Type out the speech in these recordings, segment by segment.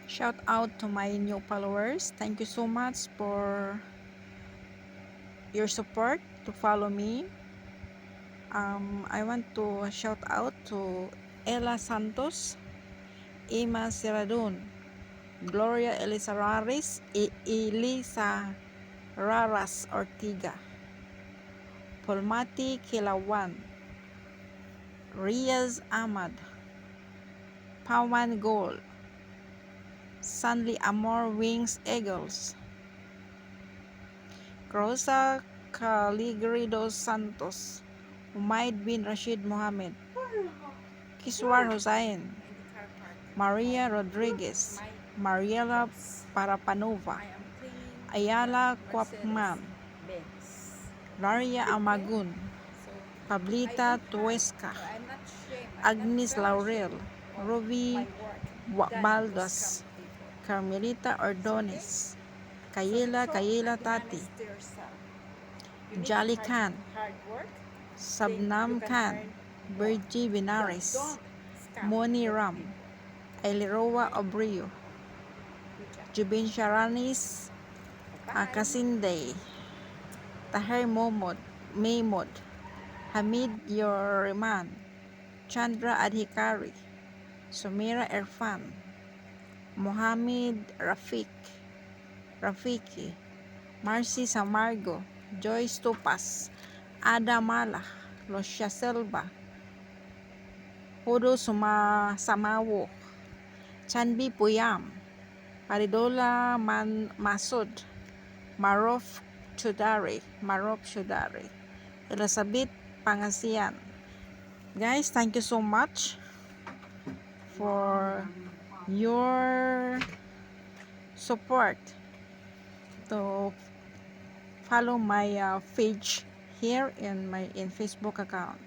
Shout out to my new followers. Thank you so much for your support to follow me. I want to shout out to Ella Santos, Ima Siradun, Gloria Elisa Raris, Elisa Raras Ortiga, Polmati Kilawan, Riaz Ahmad, Pawan Gold, Sanli Amor Wings Eagles, Rosa Caligrido Santos, Umaid bin Rashid Mohammed, Kiswar Hussain, Maria Rodriguez, Mariela Parapanova, Ayala Kwapman, Laria Amagun, Pablita Tuesca, Agnes Laurel, Ruby Baldas, Carmelita Ordonez, Kayela Tati, Jolly Khan, Sabnam Khan, Virgie Binares, Moni Ram, Aileroa Obrio, Jubin Sharanis, Kasinde, Taher Maymod, Hamid Yoreman, Chandra Adhikari, Sumira Irfan, Mohammed Rafiki, Marcy Samargo, Joyce Tupas, Ada Mala, Lucia Silva, Hudo Samawo, Chanbi Puyam, Paridola Masud, Marof Chudari, Elizabeth Pangasian. Guys, thank you so much for your support to follow my page here in my Facebook account.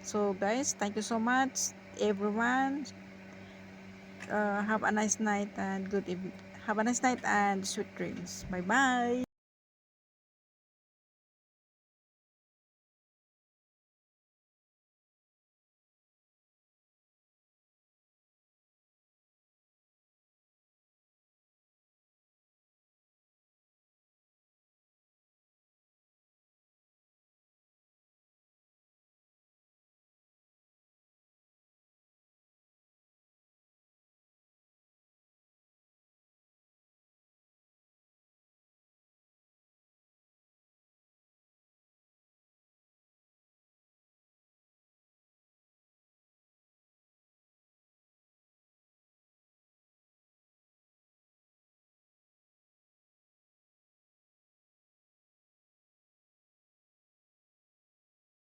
So guys, thank you so much everyone. Have a nice night and good evening. Have a nice night and sweet dreams. Bye bye.